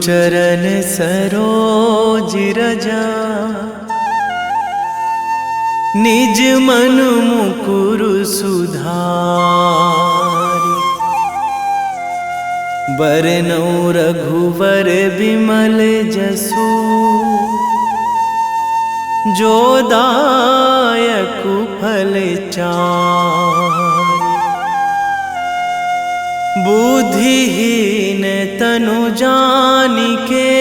चरण सरोज रजा, निज मन मुकुर सुधारि। बरनौ रघुवर बिमल जसु, जो दायक फल चारि। बुद्धिहीन तनु जानिके,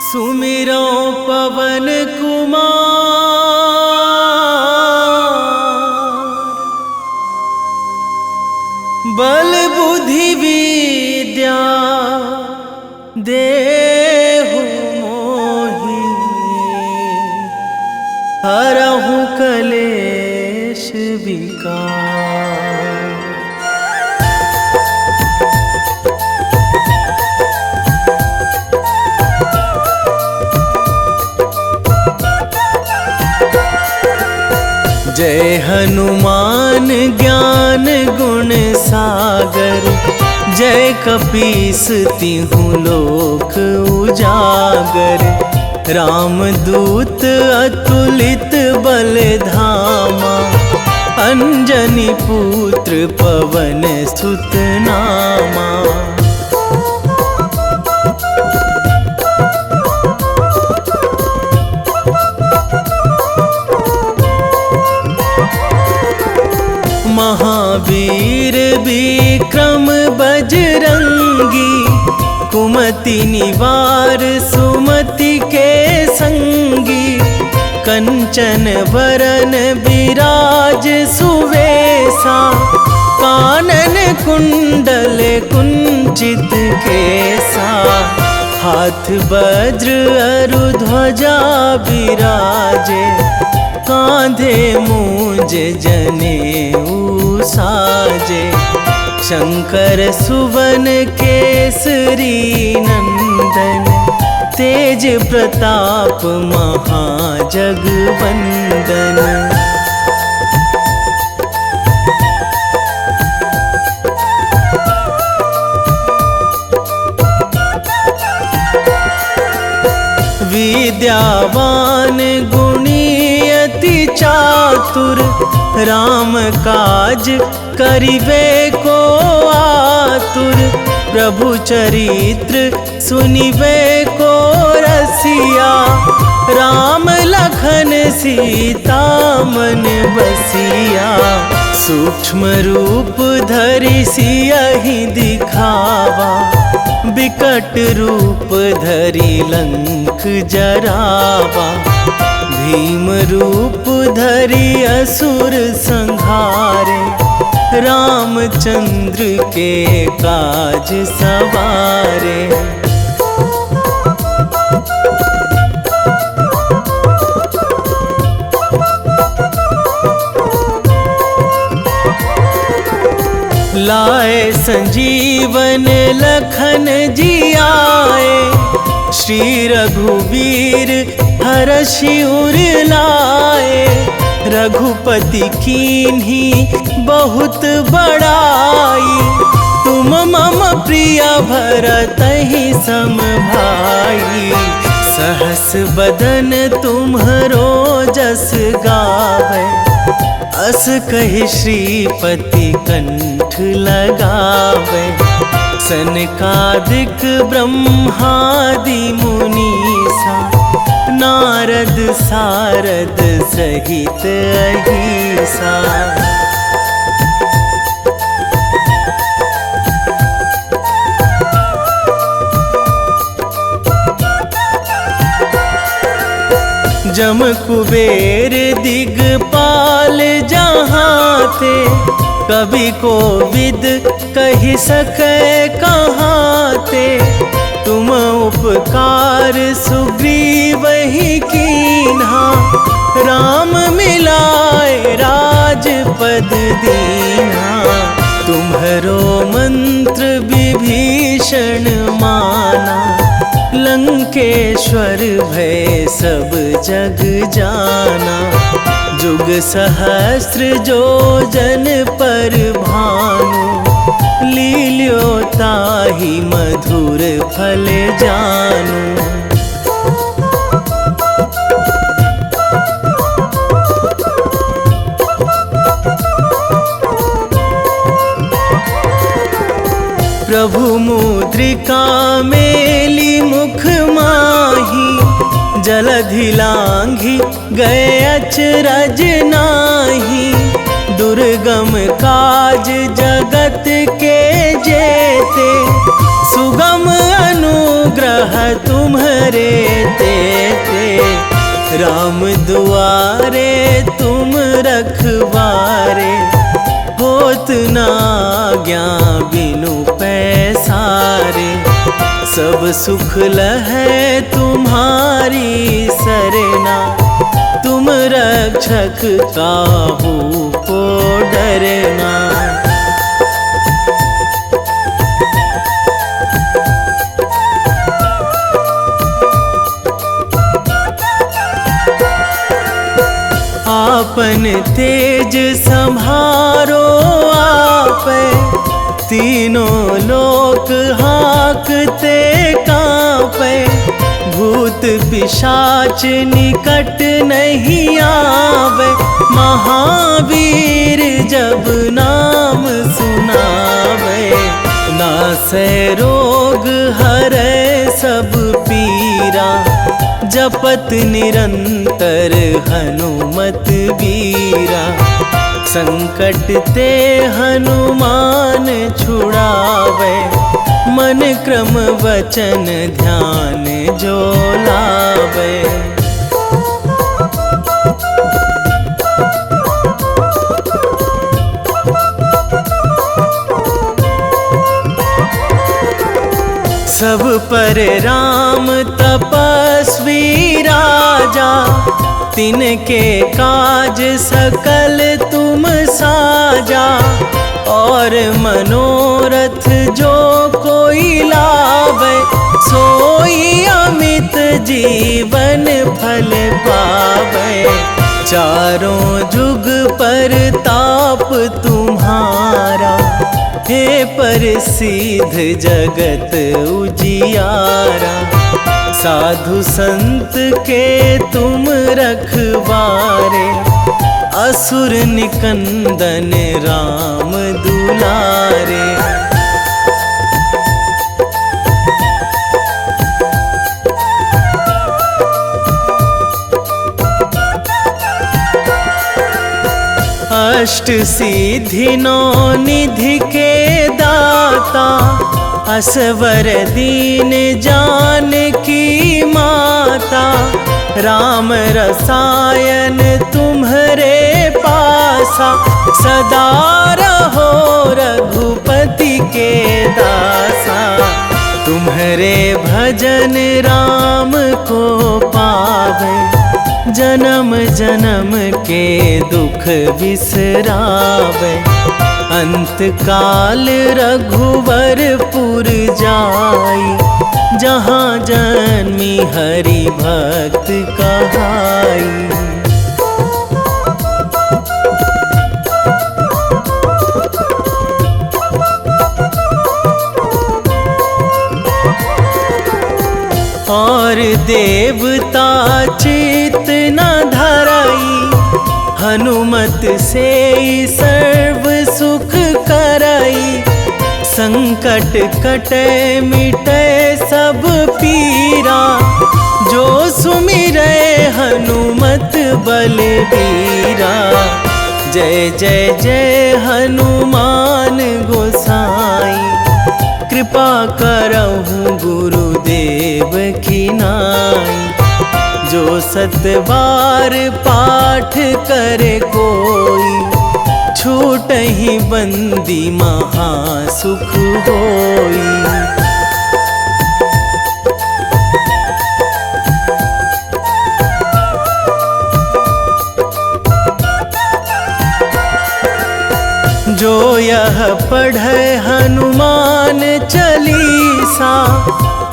सुमिरो पवन कुमार। बल बुद्धि विद्या देहु मोहि, हरहु कलेश विकार। जय हनुमान ज्ञान गुण सागर, जय कपीस तिहुँ लोक उजागर। रामदूत अतुलित बल धामा, अंजनी पुत्र पवन सुत नामा। महावीर विक्रम बजरंगी, कुमति निवार सुमति के संगी। कंचन वरन विराज सुवेशा, कानन कुंडल कुंचित केसा। हाथ वज्र अरु ध्वजा बिराजे, कांधे मूंज जनेऊ साजे। शंकर सुवन केसरी नंदन, तेज प्रताप महाजगवंदन। विद्यावान गुणी अति चातुर, राम काज करिबे को आतुर। प्रभु चरित्र सुनिबे को रसिया, राम लखन सीता मन बसिया। सूक्ष्म रूप धरि सियहि दिखावा, बिकट रूप धरि लंक जरावा। भीम रूप धरि असुर संहारे, रामचंद्र के काज सवारे। लाए संजीवन लखन जियाए, श्री रघुवीर हरषि उर लाए। रघुपति कीन्ही बहुत बड़ाई, तुम मम प्रिय भरतहि सम भाई। सहस बदन तुम्हरो जस गावै, अस कहि श्रीपति कंठ लगावै। सनकादिक ब्रह्मादि मुनीसा, नारद सारद सहित अहिसा। जम कुबेर दिगपाल जहाँ थे, कवि कोविद कहि सकै कहाँ ते। तुम उपकार सुग्रीवहि कीन्हा, राम मिलाए राजपद दीन्हा। तुम्हरो मंत्र विभीषण माना, लंकेश्वर भय सब जग जाना। जुग सहस्र जो जन पर भानु, लील्यो ताहि मधुर फल जानू। प्रभु मुद्रिका मेली मुख माही, जलधि लांघी गए अचरज नाही। दुर्गम काज जगत के जेते, सुगम अनुग्रह तुम्हरे तेते। राम दुआरे तुम रखवारे, होत ना आज्ञा बिनु पैसारे। सब सुख लहै तुम्हारी सरना, तुम रक्षक काहू को डरना। आपन तेज संभारो आपै, तीनों लोक हाकते कांपै। भूत पिशाच निकट नहीं आवे, महावीर जब नाम सुनावे। नासै रोग हरै सब पीरा, जपत निरंतर हनुमत बीरा। संकट ते हनुमान छुड़ावे, मन क्रम वचन ध्यान जो लावे। सब पर राम तपस्वी राजा, तिनके काज सकल तुम साजा। और मनोरथ जो कोई लावे, सोई अमित जीवन फल पावे। चारों जुग पर ताप तुम्हारा, हे प्रसिद्ध जगत उजियारा। साधु संत के तुम रखवारे, असुर निकंदन राम दुलारे। अष्ट सिद्धि नौ निधि के दाता, असवर दीन जानकी माता। राम रसायन तुम्हरे पासा, सदा रहो रघुपति के दासा। तुम्हरे भजन राम को पावे, जन्म जन्म के दुख बिसरावे। अंत काल रघुवरपुर जाई, जहाँ जन्मी हरि भक्त कहाई। और देवता चित न धराई, हनुमत से सर्व सुख कराई। संकट कटे मिटे सब पीरा, जो सुमिरै हनुमत बलबीरा। जय जय जय हनुमान गोसाई, कृपा करहु गुरुदेव की नाई। जो सतबार पाठ करे कोई, छूटहि बंदी महासुख होई। जो यह पढ़े हनुमान चालीसा,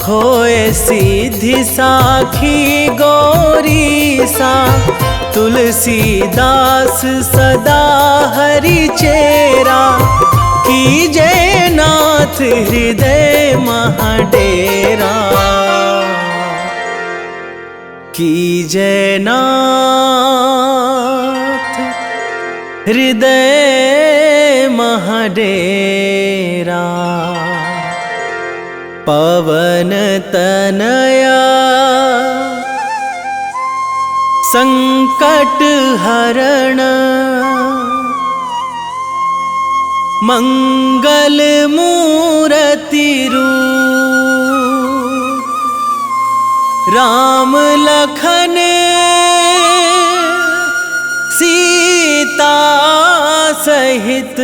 होए सिद्धि साखी गौरीसा। तुलसीदास सदा हरि चेरा, कीजे नाथ हृदय महाडेरा, कीजे नाथ हृदय महाडेरा। पवन तनया संकट हरण, मंगल मूर्ति रूप, राम लखन सीता सहित।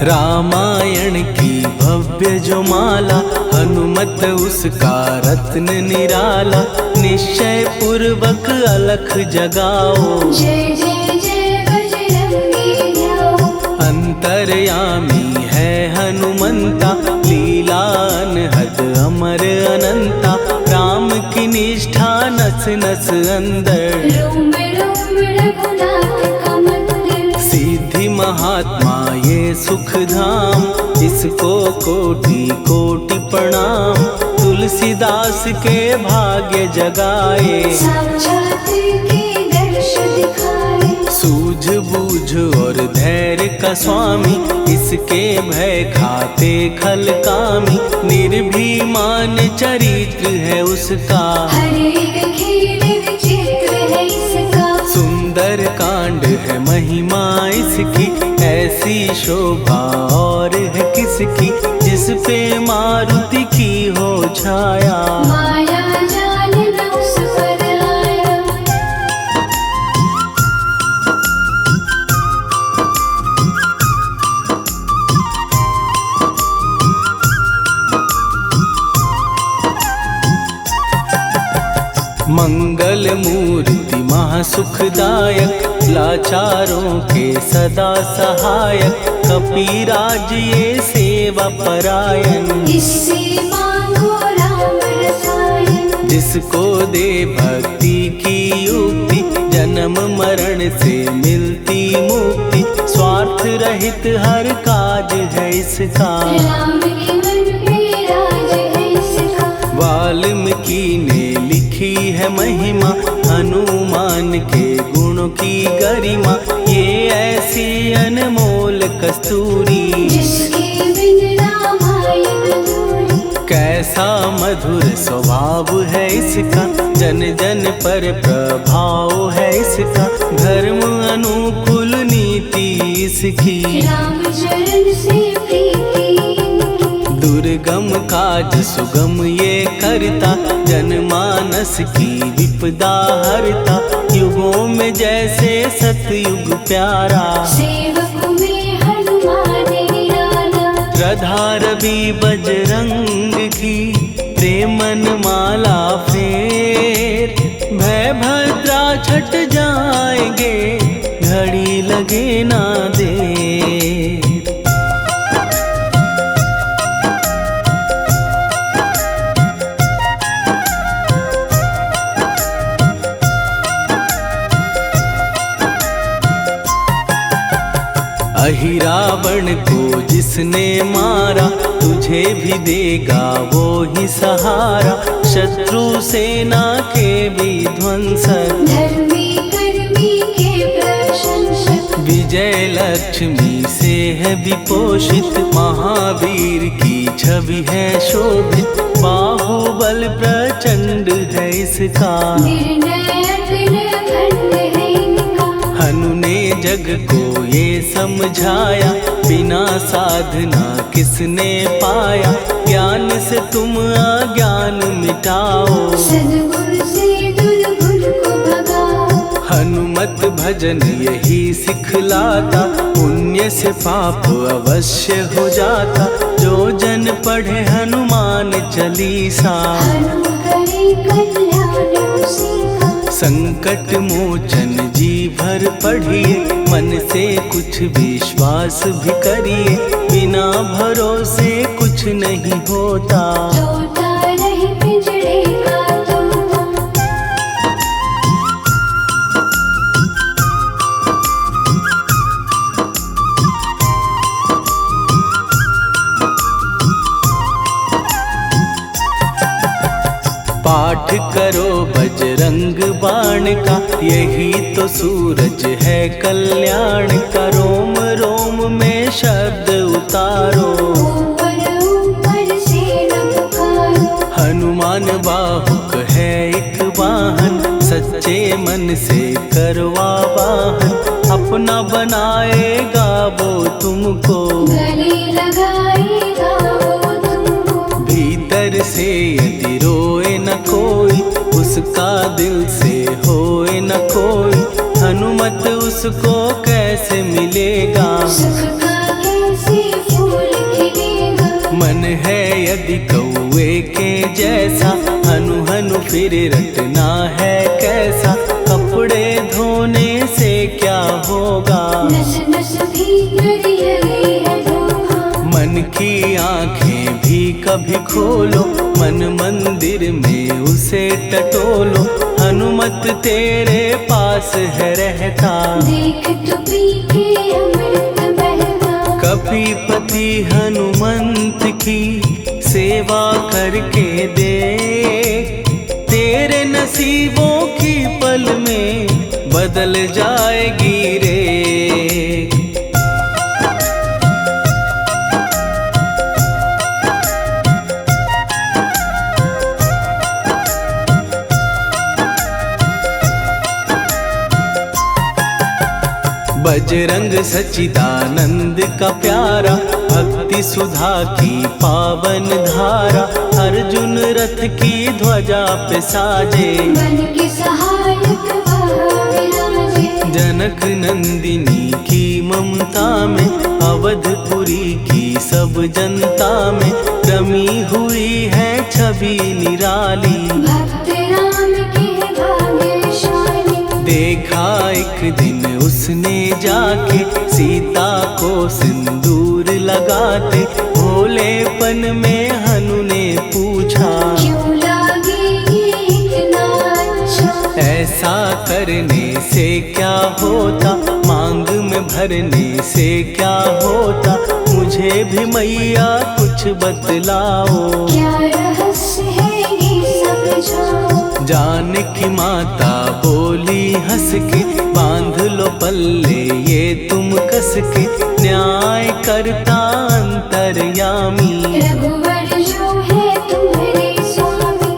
रामायण की भव्य जो माला, हनुमत उसका रत्न निराला। निश्चय पूर्वक अलख जगाओ, जय जय जय बजरंगी ध्याओ। अंतर्यामी है हनुमंता, लीला अनहद अमर अनंता। राम की निष्ठा नस नस अंदर, रोम रोम रघुनाथ का मंदिर। सिद्धि महात्मा ये सुख धाम, इसको कोटि कोटि प्रणाम। तुलसीदास के भाग्य जगाए, साक्षात के दर्श दिखाए। सूझ बूझ और धैर्य का स्वामी, इसके भय खाते खल कामी। निर्भीमान चरित्र है उसका, हर एक खेल विचित्र है इसका। सुंदर कांड है महिमा इसकी, ऐसी शोभा और है किसकी। जिस पे मारुति की हो छाया, माया जाल न उस पर आया। मंगल मूर्ति महासुखदायक, लाचारों के सदा सहायक। कपीराज ये सेवा परायण, इससे मांगो राम रसायन। जिसको दे भक्ति की युक्ति, जन्म मरण से मिलती मुक्ति। स्वार्थ रहित हर काज है इसका, राम के मन पे राज है इसका। वाल्मीकि ने लिखी है महिमा, हनुमान के गुणों की गरिमा। ये ऐसी अनमोल कस्तूरी, जिसके बिन रामायण अधूरी। कैसा मधुर स्वभाव है इसका, जन जन पर प्रभाव है इसका। धर्म अनुकूल नीति इसकी, राम चरण से प्रीति। दुर्गम काज सुगम ये करता, जनमानस की विपदा हरता। युगों में जैसे सतयुग प्यारा, सेवक में हनुमान निराला। श्रद्धा रवि बजरंग की, प्रेमन माला फेर। भय भद्रा छट जाएंगे, घड़ी लगे ना देर। अहिरावण को जिसने मारा, तुझे भी देगा वो ही सहारा। शत्रु सेना के विध्वंसक, धर्मी कर्मी के प्रशंसक। विजय लक्ष्मी से है विपोषित, महावीर की छवि है शोभित। बाहुबल प्रचंड है इसका, निर्णय अखिल खंड है इनका। हनु ने जग को ये समझाया, बिना साधना किसने पाया। ज्ञान से तुम अज्ञान मिटाओ, सद्गुण से दुर्गुण को भगाओ। हनुमत भजन यही सिखलाता, पुण्य से पाप अवश्य हो जाता। जो जन पढ़े हनुमान चालीसा, हनुमान करे कल्याण उसी का। संकट मोचन जीवन भर पढ़िए, मन से कुछ विश्वास भी करिए, बिना भरोसे कुछ नहीं होता। तोता रहे पिंजरे का तोता। पाठ करो बजरंग बाण का, यही तो सूरज है कल्याण का। रोम रोम में शब्द उतारो, ऊपर ऊपर से न पुकारो। हनुमान बाहुक है एक वाहन, सच्चे मन से करवा वाहन। अपना बनाएगा वो तुमको, गले लगाएगा वो तुमको। भीतर से यदि रोए न कोई, उसका दिल से होए न कोई। हनुमत उसको कैसे मिलेगा, सुख का कैसे फूल खिलेगा। मन है यदि कौवे के जैसा, हनु हनु फिर रटना है कैसा। कपड़े धोने से क्या होगा, नस नस भीतर लगी है धोखा। मन की आंखें भी कभी खोलो, मन मंदिर में उसे टटोलो। हनुमत तेरे पास है रहता, देख तो पी के अमृत बहता। कपीपति हनुमंत की सेवा करके दे, तेरे नसीबों की पल में बदल जाएगी रे। बजरंग सच्चिदानंद का प्यारा, भक्ति सुधा की पावन धारा। अर्जुन रथ की ध्वजा पे साजे, मन के सहायक वहाँ विराजे। जनक नंदिनी की ममता में, अवधपुरी की सब जनता में रमी हुई है छवि निराली। भक्त राम के भाग्यशाली। देखा एक दिन उसने जाके, सीता को सिंदूर लगाते। भोलेपन में हनु ने पूछा, क्यों लागेगी इतना अच्छा। ऐसा करने से क्या होता, मांग में भरने से क्या होता। मुझे भी मैया कुछ बतलाओ, क्या रहस्य है ये सब जाओ। जानकी माता बोली हंस के, बांध लो पल्ले ये तुम कस के। न्याय करता अंतर्यामी, रघुवर जो है तुम्हारे स्वामी।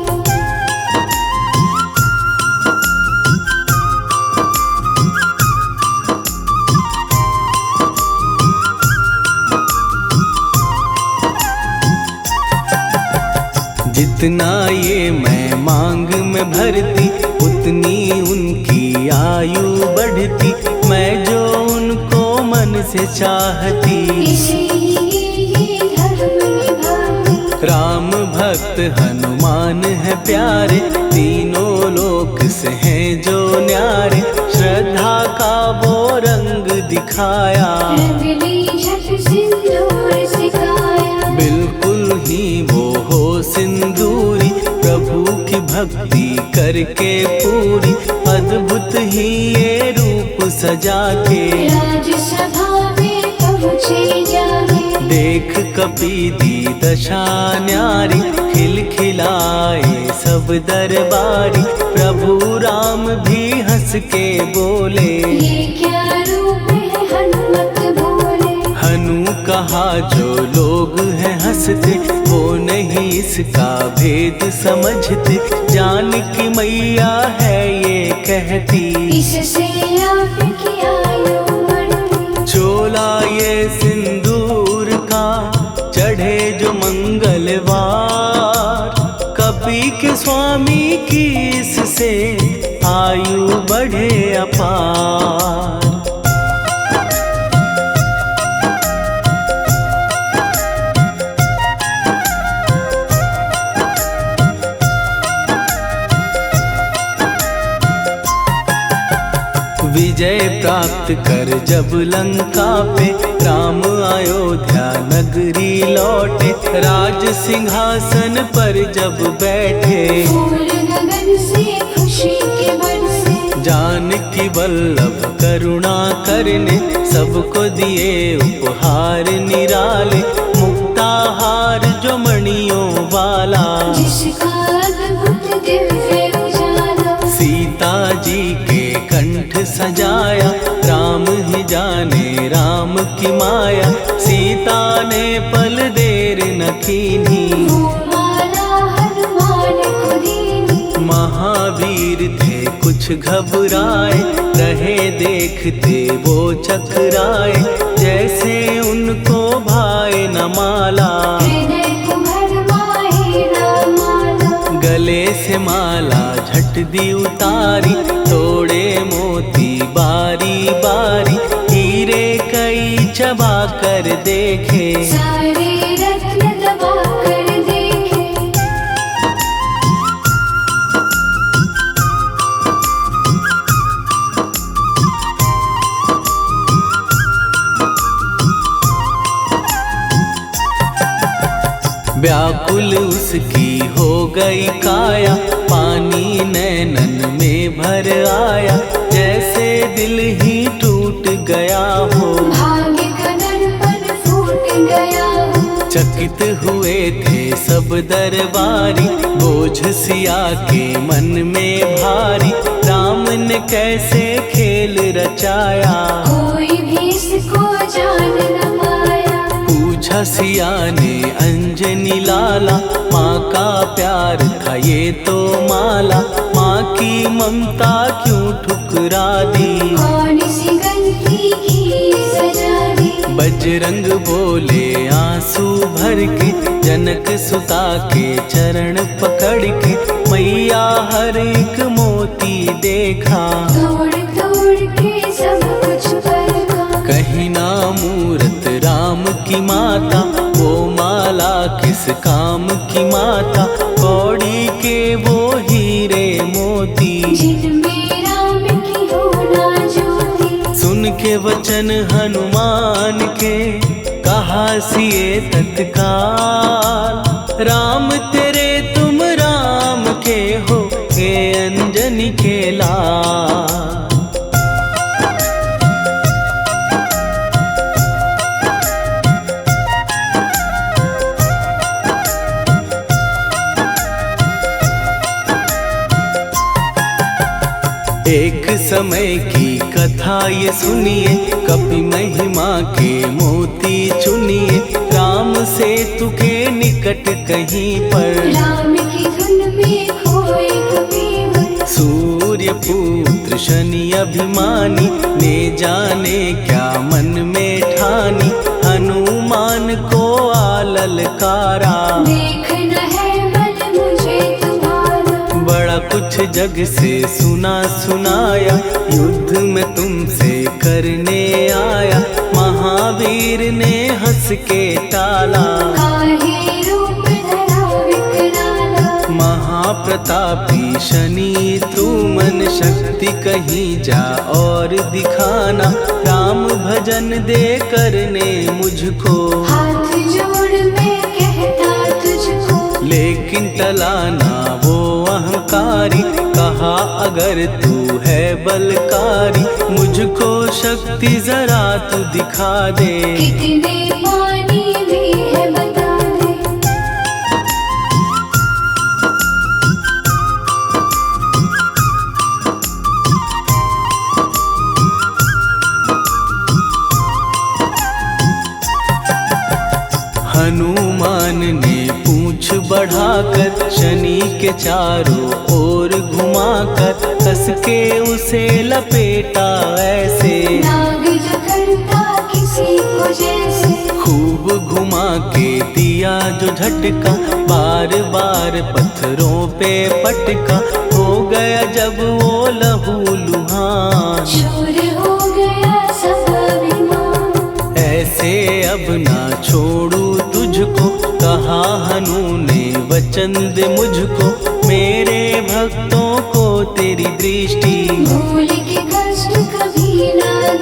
जितना ये मैं मांग में भरती, उतनी उनकी आयु बढ़ती। मैं जो उनको मन से चाहती, इसलिए धर्म निभाती। राम भक्त हनुमान है प्यारे, तीनों लोक से हैं जो न्यारे। श्रद्धा का वो रंग दिखाया, रंगली झट सिंदूर सिखाया। बिल्कुल ही वो हो सिंदूरी, प्रभु की भक्ति करके पूरी। अद्भुत ही ये रूप सजा के, राजसभा में पहुँचे जाके। देख कपीदी दशा न्यारी, खिलखिलाए सब दरबारी। प्रभु राम भी हंस के बोले, ये क्या रूप है हनुमत बोले। हनु कहा जो लोग हैं हंसते, वो नहीं इसका भेद समझते। जानकी मैया है ये कहती, इससे आपकी आयु बढ़ती। चोला ये सिंदूर का चढ़े जो मंगलवार। कपी के स्वामी की इससे आयु बढ़े अपार। विजय प्राप्त कर जब लंका पे राम अयोध्या नगरी लौटे, राज सिंहासन पर जब बैठे, फूल गगन से खुशी के बरसे, जानकी वल्लभ करुणा करने सबको दिए उपहार निराले, मुक्ताहार जो मणियों वाला, जिसका अद्भुत दिव्य उजाला, सीता जी के कंठ सजाया, राम ही जाने राम की माया, सीता ने पल देर न कीन्ही, वो माला हनुमान को दीनी, महावीर थे कुछ घबराए, रहे देखते वो चकराए, जैसे उनको भाए न माला, हृदय को भरमाए न माला, गले से माला झट दी उतारी, तोड़े मोती बारी बारी, हीरे कई चबा कर देखे, सारे रत्न दबा कर देखे, व्याकुल उसकी हो गई काया, पानी नैनन में भर आया, जैसे दिल ही टूट गया हो, भाग्य का दर्पण फूट गया हो, चकित हुए थे सब दरबारी, बोझ सिया के मन में भारी, राम ने कैसे खेल रचाया, कोई भी इसको जान न पाया, पूछा सिया ने अंजनी लाला, माँ का प्यार था ये तो माला, माँ की ममता क्यों ठुकरा दी, कौन सी गलती की सजा दी, बजरंग बोले आंसू भर के, जनक सुता के चरण पकड़ के, मैया हर एक मोती देखा, तोड़ तोड़ के सब कुछ परखा, कहीं ना मूरत राम की माता, वो माला किस काम की माता, कौड़ी के वो हीरे मोती, जिनमें राम की हो ना ज्योति, सुन के वचन हनुमान के, कहा सिए तत्काल, राम तेरे तुम राम के हो, हे अंजनी के लाल। एक समय की कथा ये सुनिए, कपि महिमा के मोती चुनिए, राम सेतु के निकट कहीं पर, राम की धुन में खोए कबीर, सूर्य पुत्र शनि अभिमानी, ने जाने क्या मन में ठानी, हनुमान को आललकारा, देखना है बल मुझे तुम्हारा, बड़ा कुछ जग से सुना सुनाया, युद्ध में तुमसे करने आया, महावीर ने हंस के टाला, काहे रूप धरा विकराला, महाप्रतापी शनि तू मन शक्ति कहीं जा और दिखाना, राम भजन दे करने मुझको, हाथ जोड़ मैं कहता तुझको, लेकिन टलाना वो अहंकारी, कहा अगर तू है बलकारी, मुझको शक्ति जरा तू दिखा दे, कितने पानी भी है बता दे, हनुमान ने पूछ बढ़ाकर, शनि के चारों ओर घुमाकर, कस के उसे लपेटा ऐसे, नाग जो करता किसी को जैसे, खूब घुमा के दिया जो झटका, बार बार पत्थरों पे पटका, हो गया जब वो लहू लुहान, चूर हो गया सब अभिमान, ऐसे अब ना छोड़ू तुझको, कहा हनु ने वचन दे मुझको, मेरे भक्तों को तेरी दृष्टि, भूल के कष्ट कभी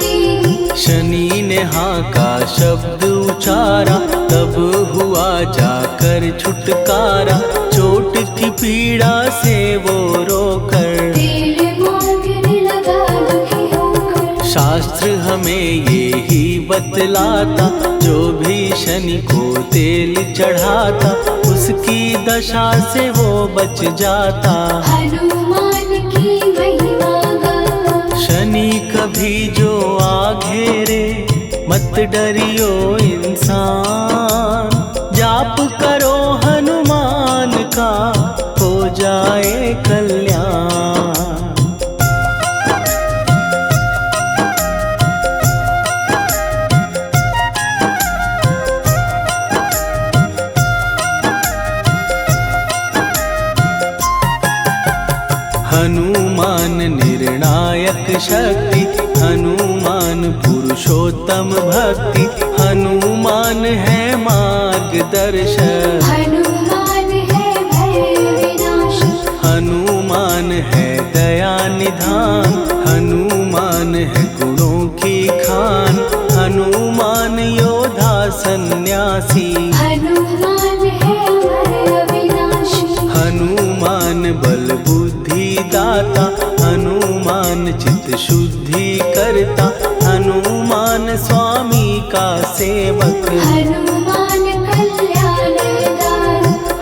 देहि। शनि ने हाँ का शब्द उचारा, तब हुआ जाकर छुटकारा। चोट की पीड़ा से वो रोकर तेल मांगने लगा दुखी होकर। शास्त्र हमें ये ही बतलाता, जो भी शनि को तेल चढ़ाता, उसकी दशा से वो बच जाता। हनुमान की महिमा गाता। शनि कभी जो आ घेरे, मत डरियो इंसान। जाप करो हनुमान का, हो जाए कल्याण। हनुमान निर्णायक शक्ति, हनुमान पुरुषोत्तम भक्ति। हनुमान है मार्गदर्शक, हनुमान है भय विनाशक। हनुमान है दया निधान। हनुमान है गुणों की खान। हनुमान योद्धा सन्यासी। हनुमान है भय विनाशी। हनुमान बल बुद्धि दाता। हनुमान चित्त शुद्धि करता। हनुमान स्वामी का सेवक। हनुमान कल्याणदायक।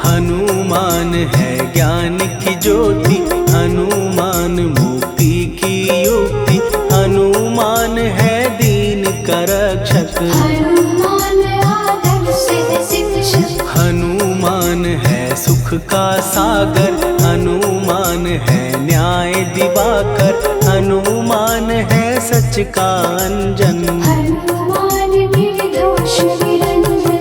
हनुमान है ज्ञान की ज्योति। हनुमान मुक्ति की युक्ति। हनुमान है दीन का रक्षक। हनुमान आदर से शिक्षक। हनुमान है सुख का सागर। हनुमान है न्याय दिवाकर। हनुमान है सच का अंजन। हनुमान निर्दोष निरंजन।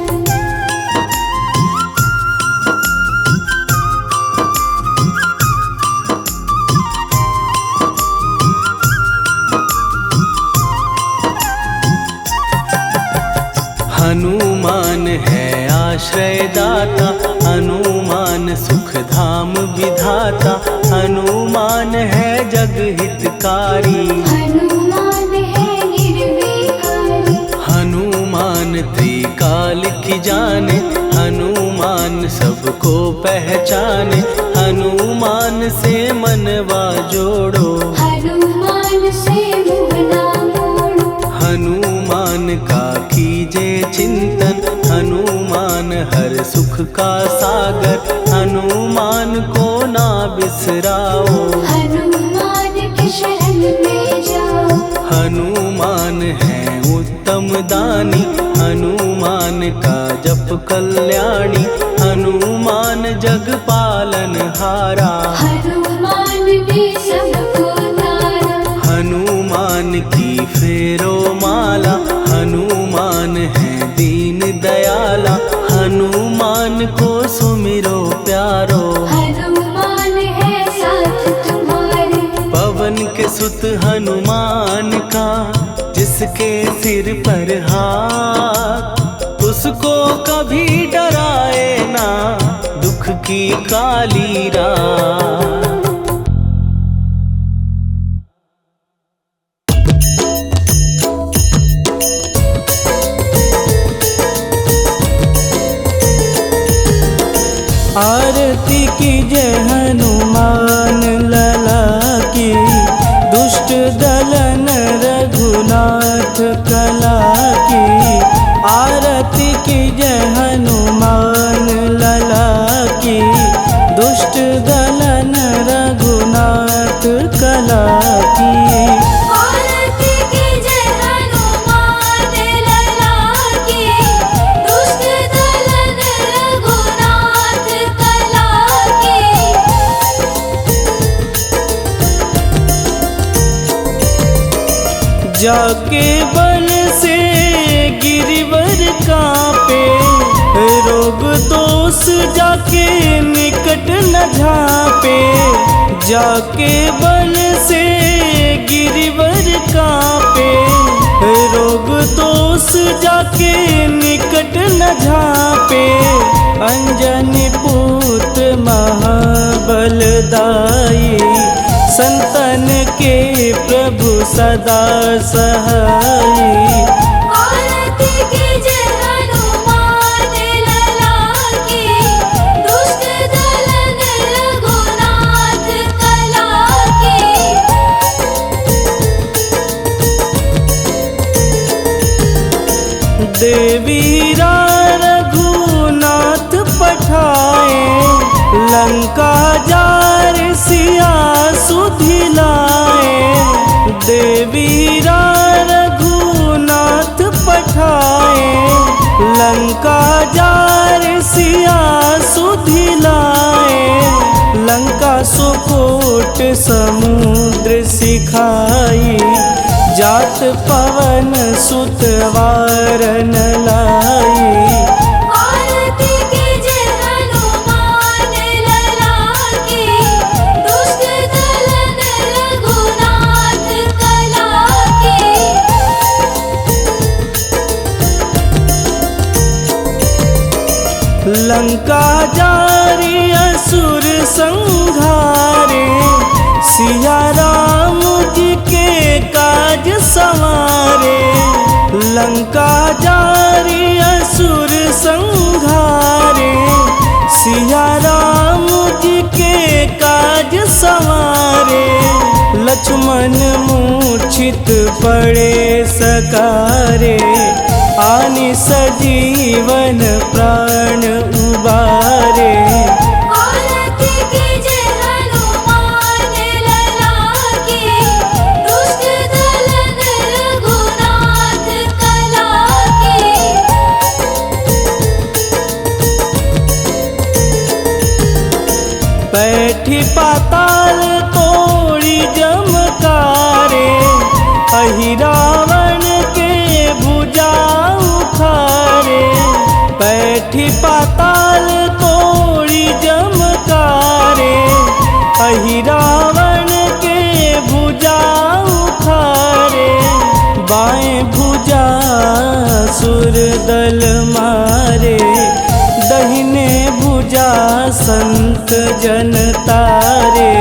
हनुमान है आश्रय दाता। हनुमान सुख धाम विधाता। हनुमान है जग हितकारी। हनुमान है निर्विकारी। हनुमान त्रिकाल की जाने। हनुमान सबको पहचाने। हनुमान से मनवा जोड़ो। हनुमान से मुँह ना मोड़ो। हनुमान का कीजे चिंतन। हनुमान हर सुख का सागर। हनुमान को ना बिसराओ। हनुमान की शरण में जाओ। हनुमान है उत्तम दानी। हनुमान का जप कल्याणी। हनुमान जग पालन हारा। हनुमान ने सबको तारा। हनुमान की फेरो माला। हनुमान है दीन दयाला। हनुमान को सुमिरो प्यारो। हनुमान है साथ तुम्हारे। पवन के सुत हनुमान का, जिसके सिर पर हाथ, उसको कभी डराए ना दुख की काली रात। आरती की जय हनुमान लला की। दुष्ट दलन रघुनाथ कला की। आरती की जय हनुमान लला की। दुष्ट दलन रघुनाथ कला की। आरती की जय हनुमान लला की। दुष्ट दलन रघुनाथ कला की। जाके बल से गिरिवर कांपे। रोग दोष जाके निकट न झांपे। जाके बल से गिरिवर कांपे। रोग दोष जाके निकट न झांपे। अंजनी पूत महाबलदाई। संतन के प्रभु सदा सहाई। आरती कीजे हनुमान लला की, दुष्ट दलन रघुनाथ कला की। देवीरा रघुनाथ पठाए, लंका जार सिया सुधिलाए। देवीरा रघुनाथ पठाए, लंका जार सिया सुधिलाए। लंका सुकोट समुद्र सिखाई, जात पवन सुत वारन लाई। आरती कीजे हनुमान लला की, दुष्ट दलन रघुनाथ कला की। लंका जारी असुर संहारे, सिया राम जी के काज संवारे। लंका जारी असुर संहारे, सिया राम जी के काज संवारे। लक्ष्मण मूर्छित पड़े सकारे, आनि सजीवन प्राण उबारे। आरती कीजे हनुमान लला की, दुष्ट दलन रघुनाथ कला की। बैठी पाताल तोड़ी जमकारे, अहि रावण के भुजा उखारे। बैठी पाताल तोड़ी जमकारे, अहि रावण के भुजा उखारे। बाएं भुजा सुर दल मारे, दहिने भुजा संत जन तारे।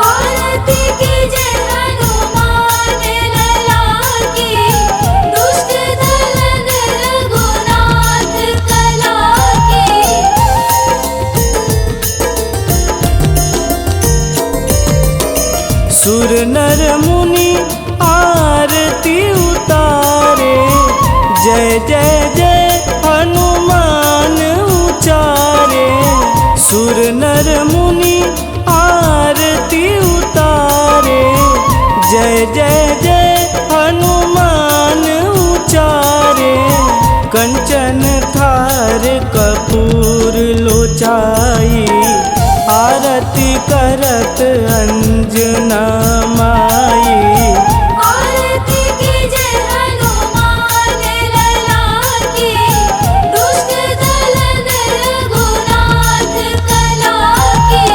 आरती कीजे हनुमान लला की, दुष्ट दलन रघुनाथ कला की। सुर नर मुनि आरती उतारे, जय जय जय हनुमान उचारे। सुर नर मुनि आरती उतारे, जय जय जय हनुमान उचारे। कंचन थार कपूर लोचाई, आरती करत अंजना माई। आरती कीजे हनुमान लला की, दुष्ट दलन रघुनाथ कला की।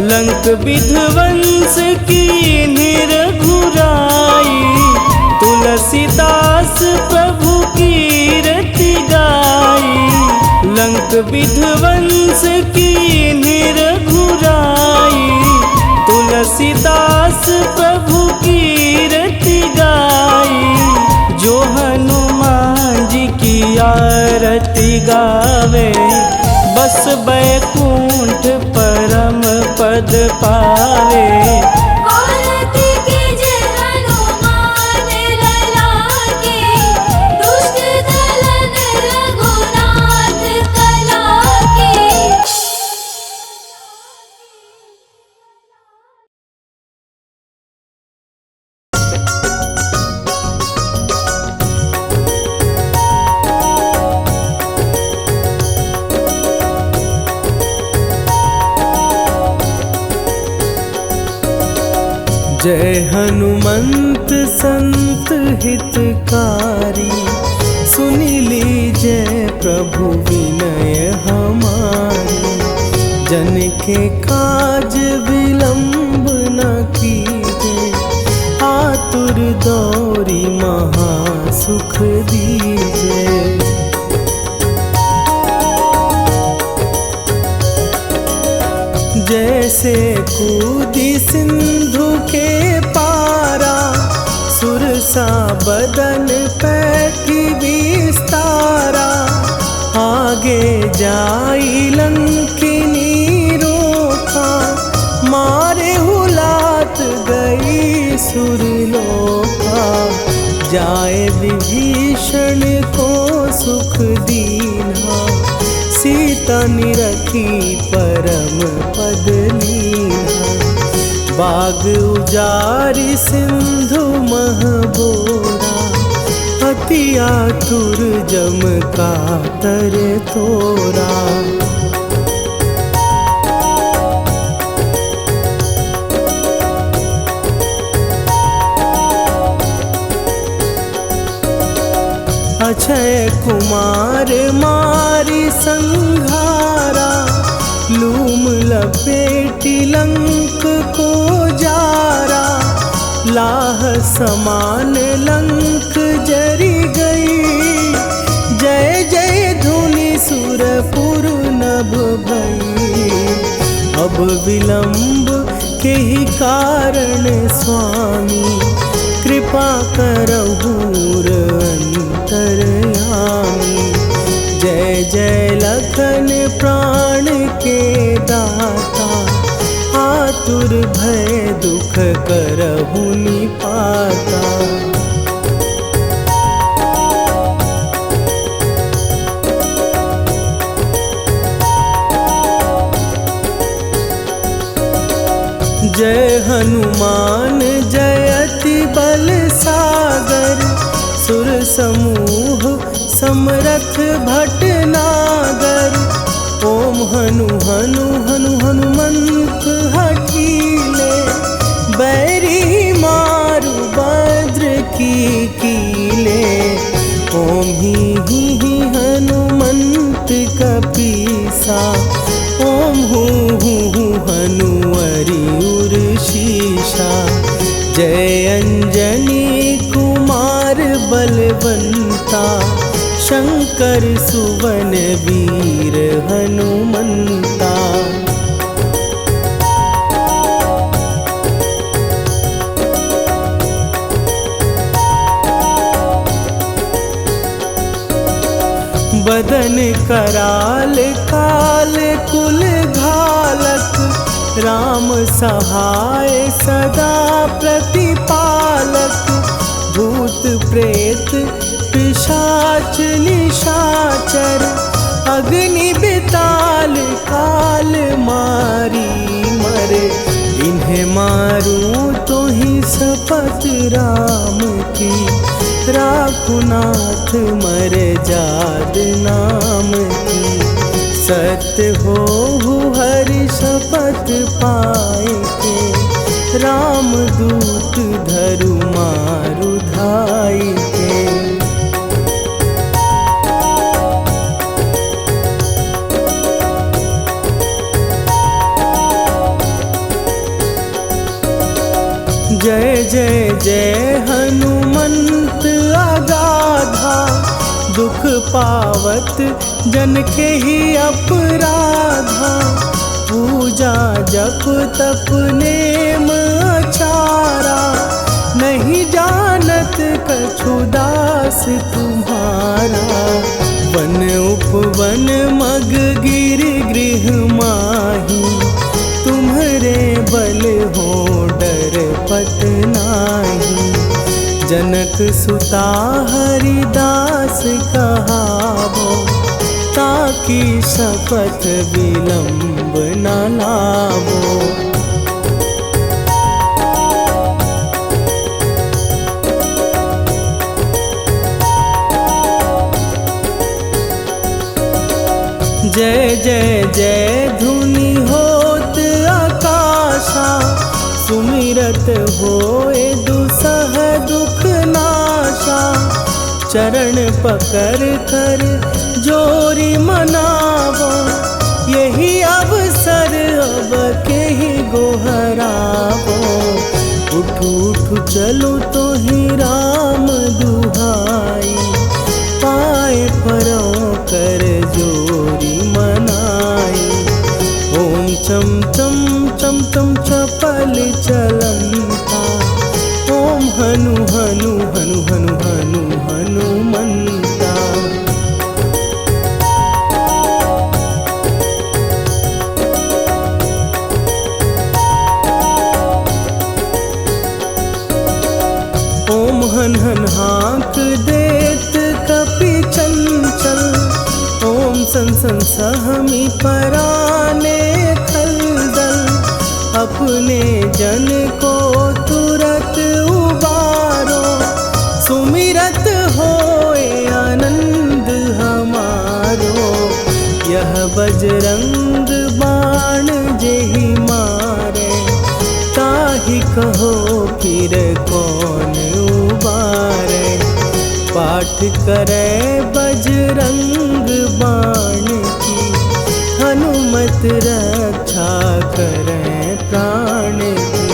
लंक विध्वंस की निरघुराई, तुलसीदास प्रभु कीरति गाई। लंक विध्वंस की निरघुराई, तुलसीदास प्रभु कीरति गाई। जो हनुमान जी की आरती गावे, बस बैकुंठ परम पद पावे। आरती कीजे हनुमान लला की, दुष्ट दलन रघुनाथ कला की। जय हनुमंत संत हितकारी, सुनी लीजय प्रभु विनय हमारी। जन के काज विलंब न कीजे, आतुर दौरी महासुख दीजे। जैसे कूदी सिंधु के पारा, सुरसा बदन पैठी विस्तारा, आगे जाई लंकिनी रोका, मारे हुलात गई सुरलोका, जाए विभीषण को सुख दीना, सीता निरखी परम पद लीना, बाग उजारी सिंधु महबोरा, अति आतुर जम कातर तोरा। अक्षय कुमार मारी संघारा, लूम लपेटी लंक को जारा, लाह समान लंक जरी गई, जय जय धुनि सुरपुर नभ भई, अब विलंब के ही कारण स्वामी, कृपा करहूर अंतरयामी, जय जय लखन प्राण के दाता, आतुर भय दुख करहु निपाता। जय हनुमान जयति बल सागर, सुर समूह समरथ भटनागर, ओम हनु हनु हनु हनुमंत हठीले, बैरी मारु भद्र की कीले, ओम ही हनुमंत कपीसा, ओम हूँ हनुवरि उर शीशा, जय अंजनी कुमार बलवंता, शंकर सुवन वीर हनुमंता। बदन कराल काल कुल घालक, राम सहाय सदा प्रतिपालक, भूत प्रेत पिशाच निशाचर, अग्नि बिताल काल मारी मरे, इन्हें मारूं तो ही शपथ राम की, राखुनाथ मर जाद नाम की, सत्य हो हरि शपथ पाए के, राम दूत धरु मारु धाई के। जय जय जय हनुमंत अगाधा, दुख पावत जन के ही अपराधा, पूजा जप तप नेम अचारा, नहीं जानत कछु दास तुम्हारा, वन उपवन मग गिर गृह माही, तुम्हरे बल हो डर पत नाही, जनक सुता हरिदास कहावो, ताकि शपथ विलंब न लावो। जय जय जय धुनि होत आकाशा, सुमिरत होए दुसह दुख नाशा, चरण पकड़ कर जोरी मनावो, यही अवसर अब के ही गोहरावो, उठू उठू चलो तो ही राम दुहाई, पाए परों कर जोरी मनाई, ओम चम चम चम हनु हनु हनु हनुमंता। ओम हन हन हाँक देत कपि चंचल, ओम सन सन सहमी पराने खलदल। अपने जन को तुरत उबारो, सुमिरत होए आनंद हमारो। यह बजरंग बाण जेहि मारे, ताहि कहो फिर कौन उबारे। पाठ करे बजरंग बाण की, हनुमत रक्षा करे प्राण की।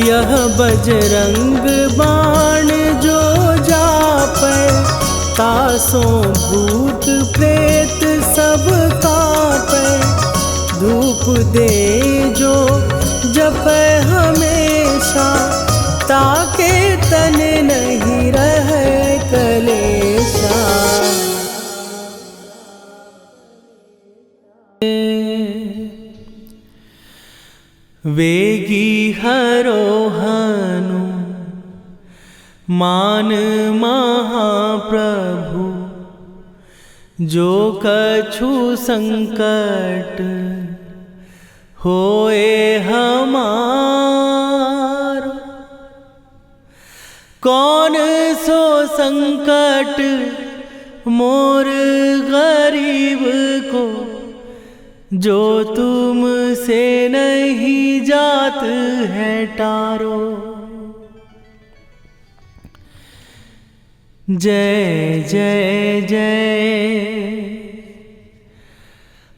यह बजरंग बाण जो जापै, तासों भूत प्रेत सब कापै। धूप दे जो जपै हमेशा, ताके तन नहीं रहे कलेशा। वेगी हरोहनु मान महाप्रभु, जो कछु संकट होए हमारो। कौन सो संकट मोर गरीब को, जो तुम से नहीं जात है टारो। जय जय जय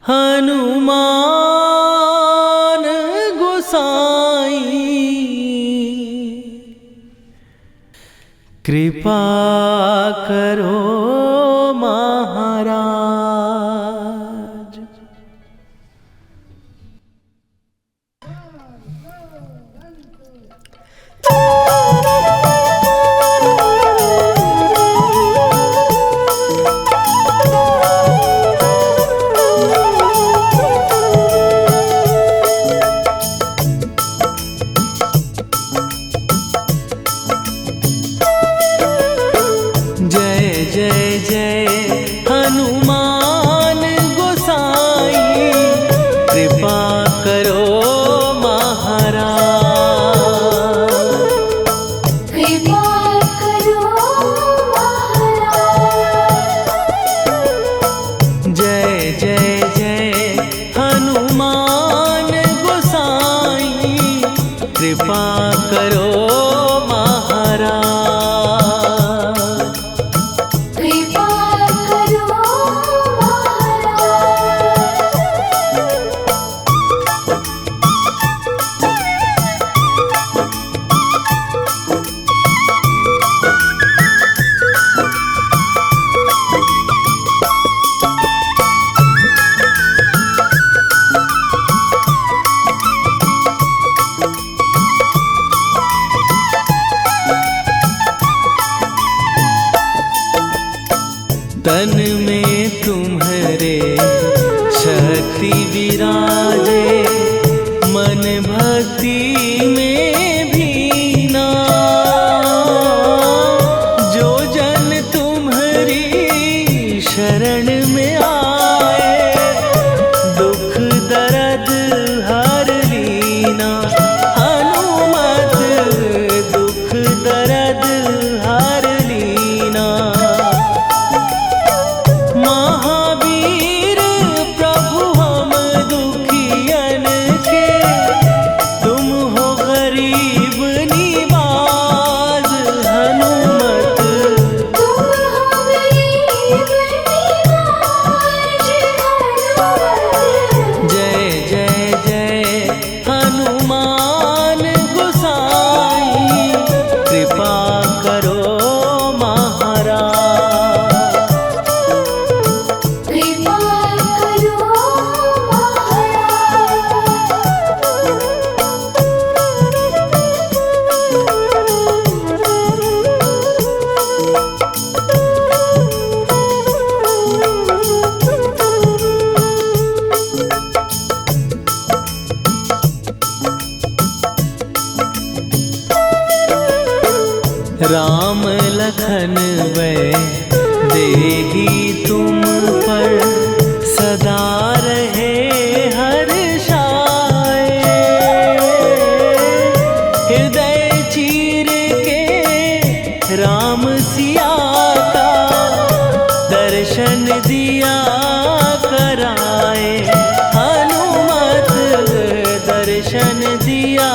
हनुमान गोसाई, कृपा करो महाराज। जय जय हनुमान गोसाई, कृपा करो महाराज। कृपा करो महाराज। जय जय जय हनुमान गोसाई, कृपा करो महाराज। राम लखन वै देही तुम पर सदा रहे हर्षाए। हृदय चीर के राम सिया का दर्शन दिया कराए। हनुमत दर्शन दिया